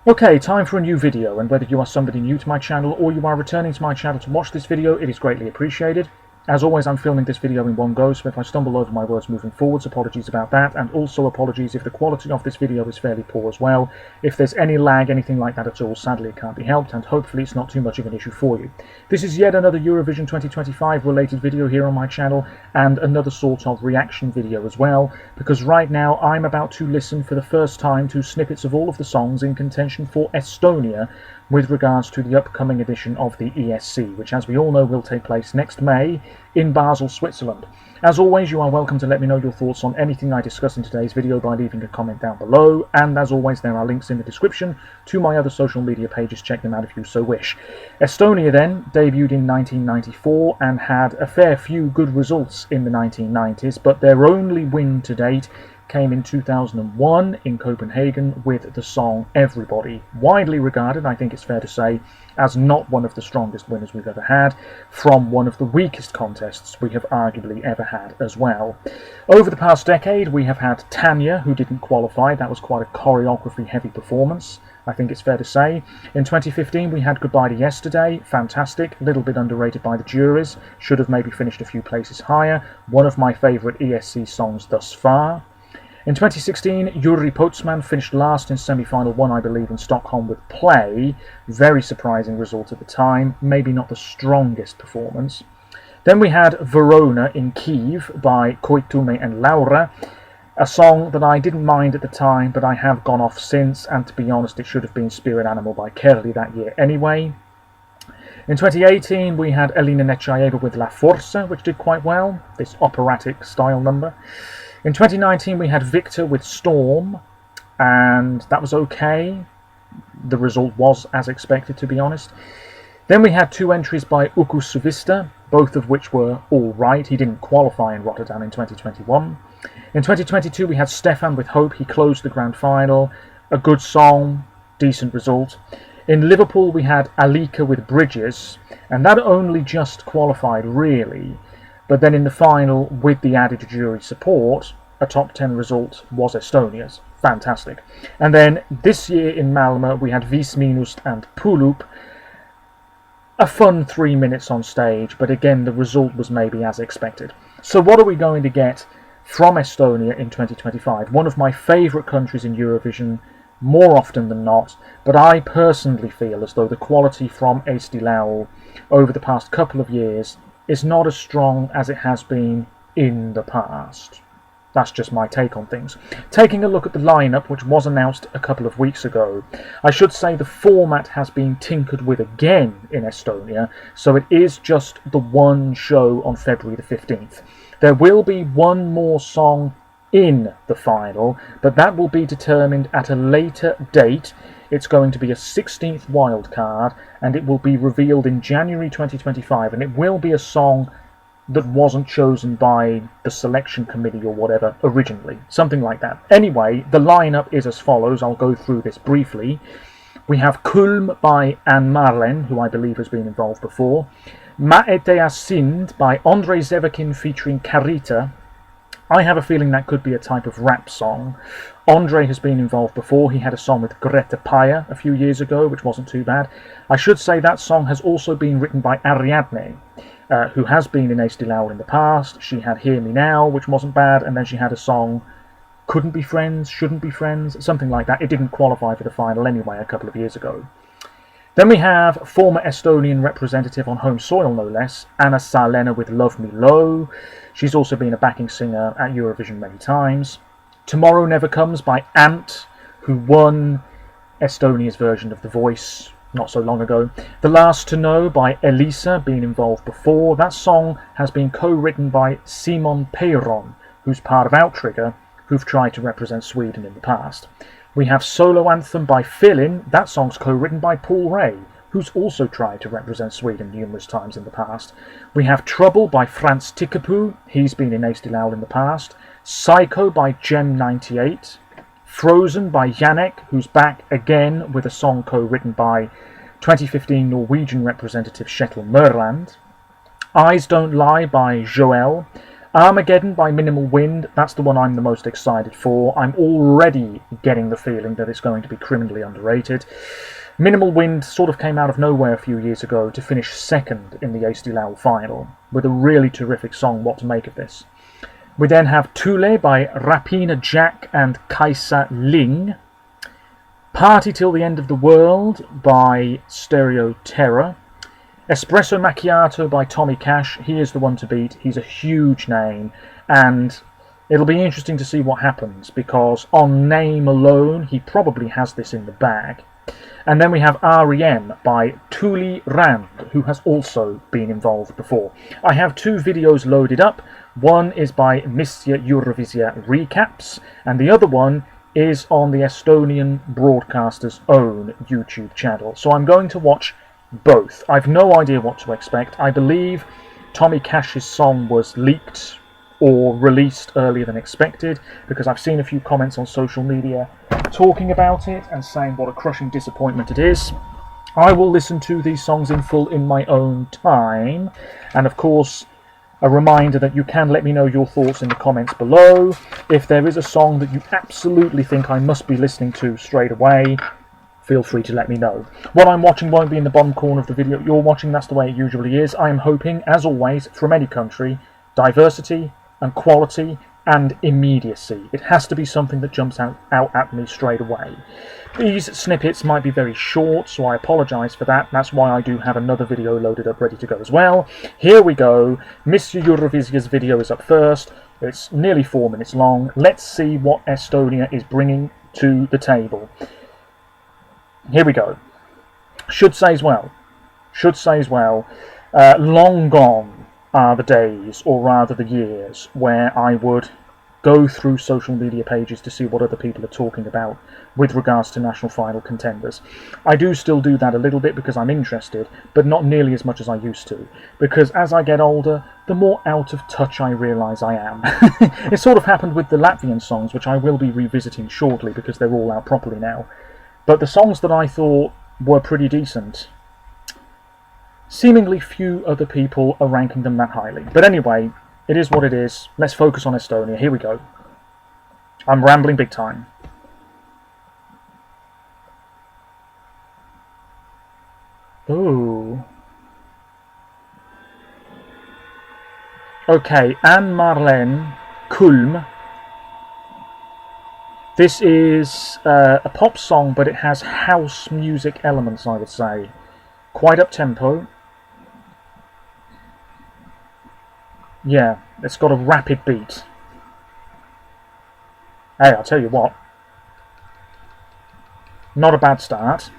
Okay, time for a new video, and whether you are somebody new to my channel or you are returning to my channel to watch this video, it is greatly appreciated. As always, I'm filming this video in one go, so if I stumble over my words moving forwards, apologies about that, and also apologies if the quality of this video is fairly poor as well. If there's any lag, anything like that at all, sadly it can't be helped, and hopefully it's not too much of an issue for you. This is yet another Eurovision 2025 related video here on my channel, and another sort of reaction video as well, because right now I'm about to listen for the first time to snippets of all of the songs in contention for Estonia, with regards to the upcoming edition of the ESC, which as we all know will take place next May in Basel, Switzerland. As always, you are welcome to let me know your thoughts on anything I discuss in today's video by leaving a comment down below, and as always there are links in the description to my other social media pages, check them out if you so wish. Estonia then debuted in 1994 and had a fair few good results in the 1990s, but their only win to date came in 2001 in Copenhagen with the song Everybody, widely regarded, I think it's fair to say, as not one of the strongest winners we've ever had, from one of the weakest contests we have arguably ever had as well. Over the past decade we have had Tanya, who didn't qualify. That was quite a choreography heavy performance, I think it's fair to say. In 2015 we had Goodbye to Yesterday, fantastic, a little bit underrated by the juries, should have maybe finished a few places higher, one of my favourite ESC songs thus far. In 2016, Juri Potsman finished last in semi-final 1, I believe, in Stockholm with Play. Very surprising result at the time, maybe not the strongest performance. Then we had Verona in Kiev by Koitume and Laura, a song that I didn't mind at the time, but I have gone off since, and to be honest, it should have been Spirit Animal by Kerli that year anyway. In 2018, we had Elina Nechaeva with La Forza, which did quite well, this operatic style number. In 2019 we had Victor with Storm, and that was okay. The result was as expected, to be honest. Then we had two entries by Uku Suvista, both of which were alright. He didn't qualify in Rotterdam in 2021. In 2022 we had Stefan with Hope. He closed the grand final. A good song, decent result. In Liverpool we had Alika with Bridges, and that only just qualified really. But then in the final, with the added jury support, a top 10 result was Estonia's. Fantastic. And then this year in Malmö, we had Viis Miinust and Pulup. A fun 3 minutes on stage, but again, the result was maybe as expected. So what are we going to get from Estonia in 2025? One of my favourite countries in Eurovision, more often than not, but I personally feel as though the quality from Eesti Laul over the past couple of years is not as strong as it has been in the past. That's just my take on things. Taking a look at the lineup, which was announced a couple of weeks ago, I should say the format has been tinkered with again in Estonia, so it is just the one show on February the 15th. There will be one more song in the final, but that will be determined at a later date. It's going to be a 16th wildcard, and it will be revealed in January 2025, and it will be a song that wasn't chosen by the selection committee or whatever originally. Something like that. Anyway, the lineup is as follows. I'll go through this briefly. We have Kulm by Anne Marlen, who I believe has been involved before. Maetea Sind by Andrei Zevakin featuring Carita. I have a feeling that could be a type of rap song. Andre has been involved before. He had a song with Greta Paya a few years ago, which wasn't too bad. I should say that song has also been written by Ariadne, who has been in Eesti Laul in the past. She had Hear Me Now, which wasn't bad, and then she had a song, Couldn't Be Friends, Shouldn't Be Friends, something like that. It didn't qualify for the final anyway a couple of years ago. Then we have former Estonian representative on home soil, no less, Anna Salena with Love Me Low. She's also been a backing singer at Eurovision many times. Tomorrow Never Comes by Ant, who won Estonia's version of The Voice not so long ago. The Last to Know by Elisa, been involved before. That song has been co-written by Simon Peyron, who's part of Outrigger, who've tried to represent Sweden in the past. We have Solo Anthem by Philin. That song's co-written by Paul Ray, who's also tried to represent Sweden numerous times in the past. We have Trouble by Frans Tikkapu. He's been in Eesti Laul in the past. Psycho by Gem98. Frozen by Jannek, who's back again with a song co-written by 2015 Norwegian representative Kjetil Mørland. Eyes Don't Lie by Joel. Armageddon by Minimal Wind, that's the one I'm the most excited for. I'm already getting the feeling that it's going to be criminally underrated. Minimal Wind sort of came out of nowhere a few years ago to finish second in the Eesti Laul final, with a really terrific song, What to Make of This. We then have Tule by Rapina Jack and Kaisa Ling. Party Till the End of the World by Stereo Terror. Espresso Macchiato by Tommy Cash. He is the one to beat. He's a huge name, and it'll be interesting to see what happens, because on name alone he probably has this in the bag. And then we have R.E.M. by Tuli Rand, who has also been involved before. I have two videos loaded up. One is by Mr. Eurovision Recaps, and the other one is on the Estonian broadcaster's own YouTube channel. So I'm going to watch both. I've no idea what to expect. I believe Tommy Cash's song was leaked or released earlier than expected, because I've seen a few comments on social media talking about it and saying what a crushing disappointment it is. I will listen to these songs in full in my own time, and of course a reminder that you can let me know your thoughts in the comments below. If there is a song that you absolutely think I must be listening to straight away, feel free to let me know. What I'm watching won't be in the bottom corner of the video you're watching, that's the way it usually is. I am hoping, as always, from any country, diversity and quality and immediacy. It has to be something that jumps out at me straight away. These snippets might be very short, so I apologise for that. That's why I do have another video loaded up ready to go as well. Here we go. Mr. Eurovision's video is up first. It's nearly 4 minutes long. Let's see what Estonia is bringing to the table. Here we go. Should say as well, long gone are the days, or rather the years, where I would go through social media pages to see what other people are talking about with regards to national final contenders. I do still do that a little bit because I'm interested, but not nearly as much as I used to, because as I get older, the more out of touch I realise I am. It sort of happened with the Latvian songs, which I will be revisiting shortly because they're all out properly now. But the songs that I thought were pretty decent, seemingly few other people are ranking them that highly. But anyway, it is what it is. Let's focus on Estonia. Here we go. I'm rambling big time. Ooh. Okay, Anne-Marlene Kulm. This is a pop song, but it has house music elements, I would say. Quite up-tempo. Yeah, it's got a rapid beat. Hey, I'll tell you what. Not a bad start.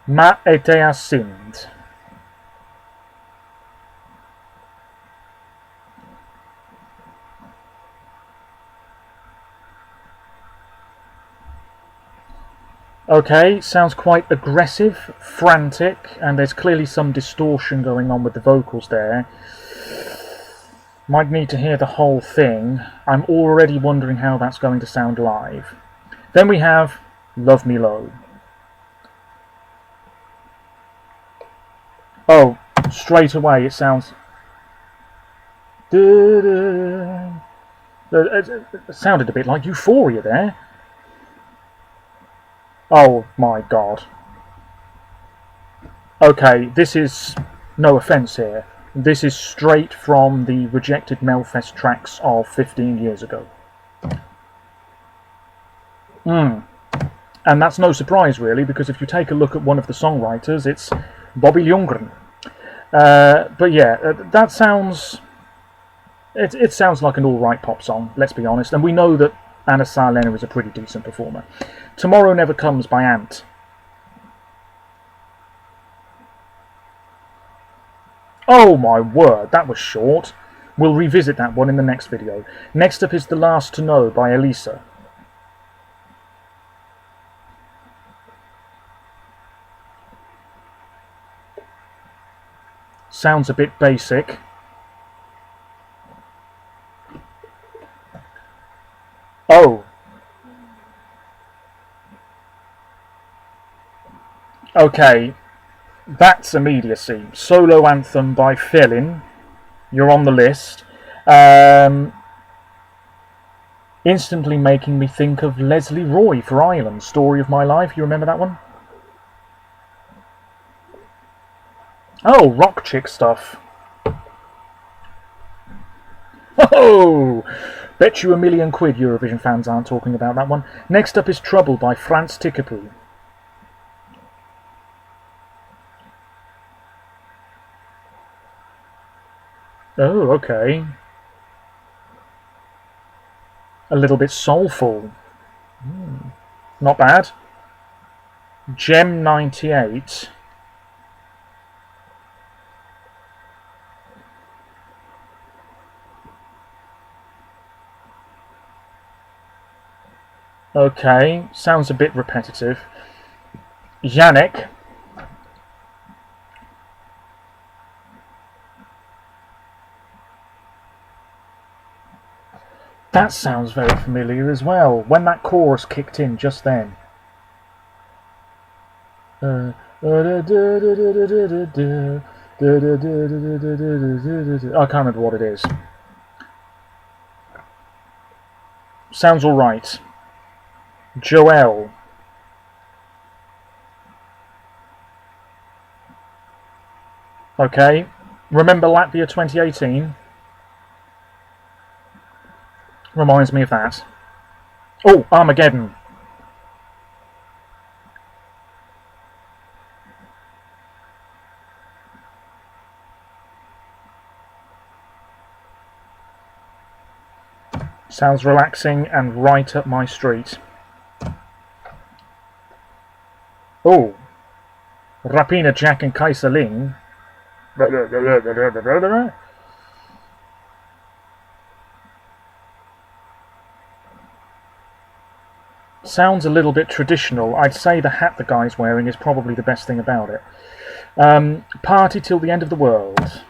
Ma etea sind. Okay, sounds quite aggressive, frantic, and there's clearly some distortion going on with the vocals there. Might need to hear the whole thing. I'm already wondering how that's going to sound live. Then we have Love Me Low. Oh, straight away it sounds... It sounded a bit like Euphoria there. Oh my god. Okay, this is... no offence here. This is straight from the rejected Melfest tracks of 15 years ago. And that's no surprise really, because if you take a look at one of the songwriters, it's Bobby Ljunggren. But yeah, that sounds... It sounds like an alright pop song, let's be honest, and we know that Anna Salena is a pretty decent performer. Tomorrow Never Comes by Ant. Oh my word, that was short. We'll revisit that one in the next video. Next up is The Last to Know by Elisa. Sounds a bit basic. Oh. Okay. That's immediacy. Solo Anthem by Philin. You're on the list. Instantly making me think of Leslie Roy for Ireland, Story of My Life. You remember that one? Oh, rock chick stuff. Oh! Bet you £1,000,000 Eurovision fans aren't talking about that one. Next up is Trouble by Franz Tickapoo. Oh, okay. A little bit soulful. Not bad. Gem 98. Okay, sounds a bit repetitive. Yannick. That sounds very familiar as well, when that chorus kicked in just then. I can't remember what it is. Sounds alright. Joel. Okay. Remember Latvia 2018? Reminds me of that. Oh, Armageddon. Sounds relaxing and right up my street. Oh, Rapina Jack and Kaiserling. Sounds a little bit traditional. I'd say the hat the guy's wearing is probably the best thing about it. Party Till the End of the World.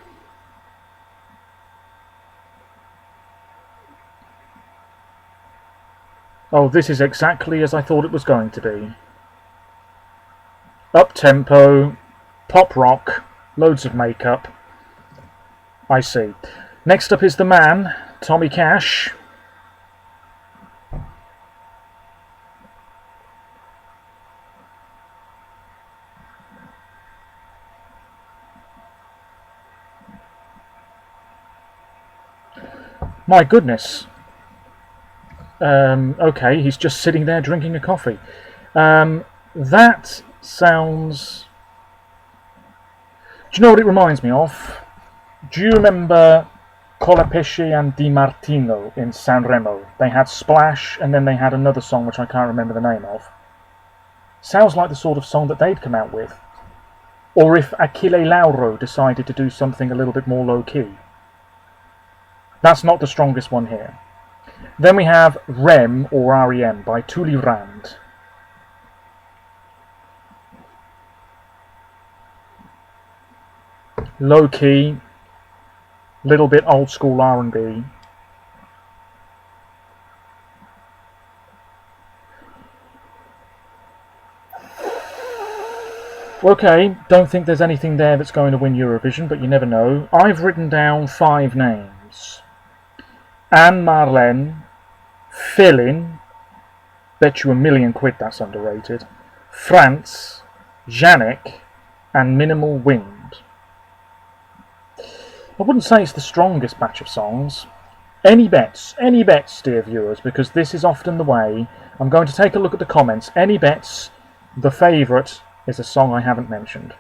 Oh, this is exactly as I thought it was going to be. Up-tempo, pop rock, loads of makeup. I see. Next up is the man, Tommy Cash. My goodness. Okay, he's just sitting there drinking a coffee. That sounds... Do you know what it reminds me of? Do you remember Colapesce and Di Martino in Sanremo? They had Splash, and then they had another song which I can't remember the name of. Sounds like the sort of song that they'd come out with. Or if Achille Lauro decided to do something a little bit more low-key. That's not the strongest one here. Then we have Rem, or R.E.M., by Tuli Rand. Low-key, little bit old-school R&B. Okay, don't think there's anything there that's going to win Eurovision, but you never know. I've written down 5 names. Anne Marlene, Philin, bet you £1,000,000 that's underrated, France, Yannick, and Minimal Wind. I wouldn't say it's the strongest batch of songs. Any bets, dear viewers, because this is often the way. I'm going to take a look at the comments. Any bets, the favourite is a song I haven't mentioned.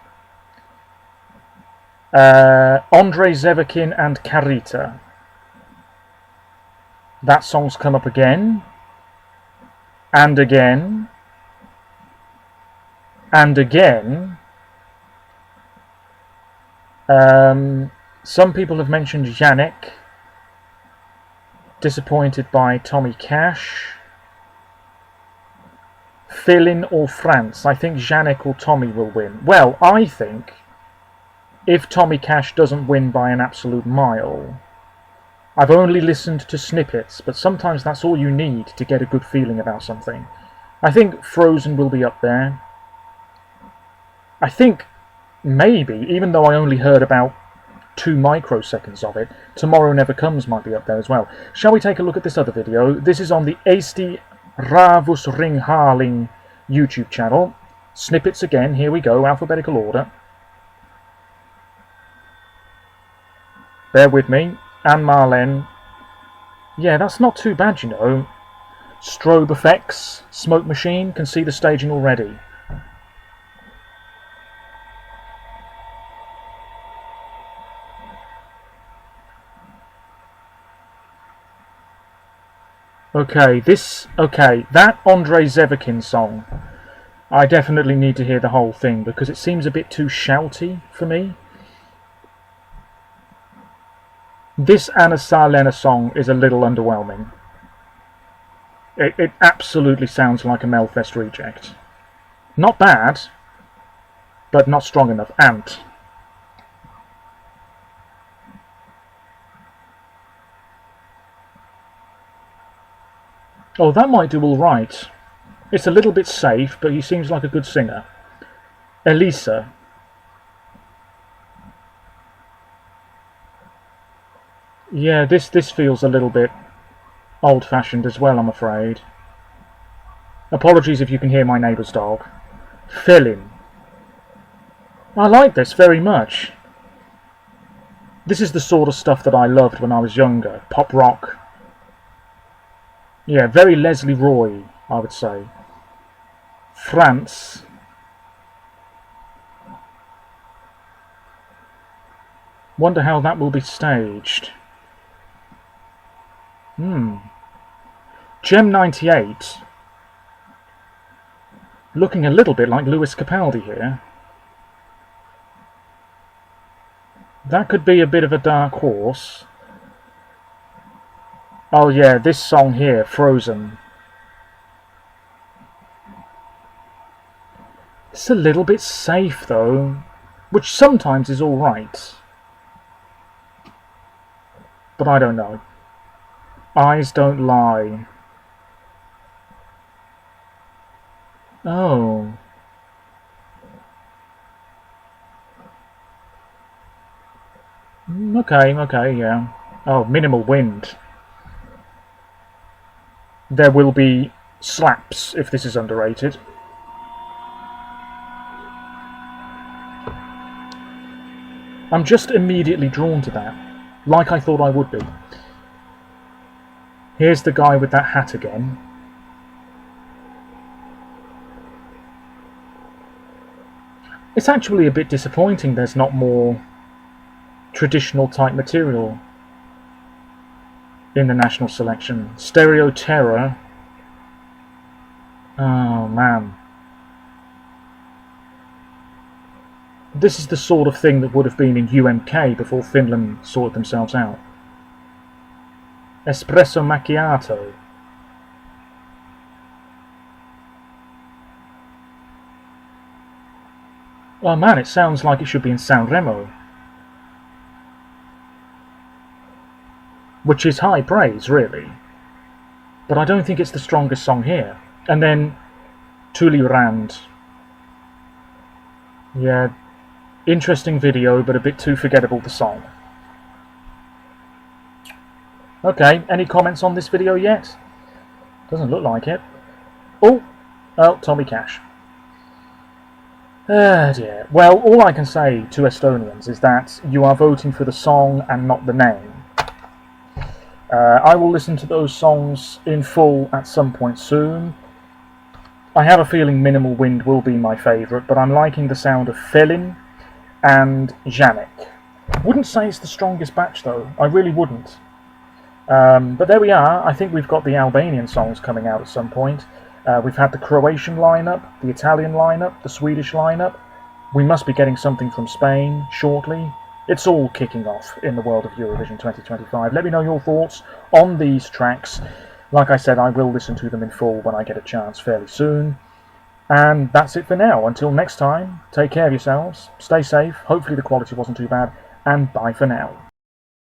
Andrei Zevakin and Carita. That song's come up again, and again, and again. Some people have mentioned Yannick. Disappointed by Tommy Cash. Philin or France. I think Yannick or Tommy will win. Well, I think if Tommy Cash doesn't win by an absolute mile... I've only listened to snippets, but sometimes that's all you need to get a good feeling about something. I think Frozen will be up there. I think maybe, even though I only heard about 2 microseconds of it, Tomorrow Never Comes might be up there as well. Shall we take a look at this other video? This is on the Eesti Laul YouTube channel. Snippets again, here we go, alphabetical order. Bear with me. Anne Marlen. Yeah, that's not too bad, you know. Strobe effects, smoke machine, can see the staging already. Okay, that Andrei Zevekin song, I definitely need to hear the whole thing because it seems a bit too shouty for me. This Anna Salena song is a little underwhelming. It absolutely sounds like a Melfest reject. Not bad, but not strong enough. Ant. Oh, that might do all right. It's a little bit safe, but he seems like a good singer. Elisa. Yeah, this feels a little bit old-fashioned as well, I'm afraid. Apologies if you can hear my neighbour's dog. Felin. I like this very much. This is the sort of stuff that I loved when I was younger. Pop rock. Yeah, very Leslie Roy, I would say. France. Wonder how that will be staged. Gem 98. Looking a little bit like Lewis Capaldi here. That could be a bit of a dark horse. Oh yeah, this song here, Frozen. It's a little bit safe though, which sometimes is alright. But I don't know. Eyes Don't Lie. Oh. Okay, yeah. Oh, Minimal Wind. There will be slaps if this is underrated. I'm just immediately drawn to that, like I thought I would be. Here's the guy with that hat again. It's actually a bit disappointing there's not more traditional type material in the national selection. Stereo Terror. Oh man. This is the sort of thing that would have been in UMK before Finland sorted themselves out. Espresso Macchiato. Oh man, it sounds like it should be in Sanremo. Which is high praise, really. But I don't think it's the strongest song here. And then Tuli Rand. Yeah, interesting video, but a bit too forgettable the song. Okay, any comments on this video yet? Doesn't look like it. Oh, Tommy Cash. Dear. Well, all I can say to Estonians is that you are voting for the song and not the name. I will listen to those songs in full at some point soon. I have a feeling Minimal Wind will be my favourite, but I'm liking the sound of Felin and Janek. Wouldn't say it's the strongest batch though, I really wouldn't. But there we are. I think we've got the Albanian songs coming out at some point. We've had the Croatian lineup, the Italian lineup, the Swedish lineup. We must be getting something from Spain shortly. It's all kicking off in the world of Eurovision 2025. Let me know your thoughts on these tracks. Like I said, I will listen to them in full when I get a chance fairly soon. And that's it for now. Until next time, take care of yourselves, stay safe, hopefully the quality wasn't too bad, and bye for now.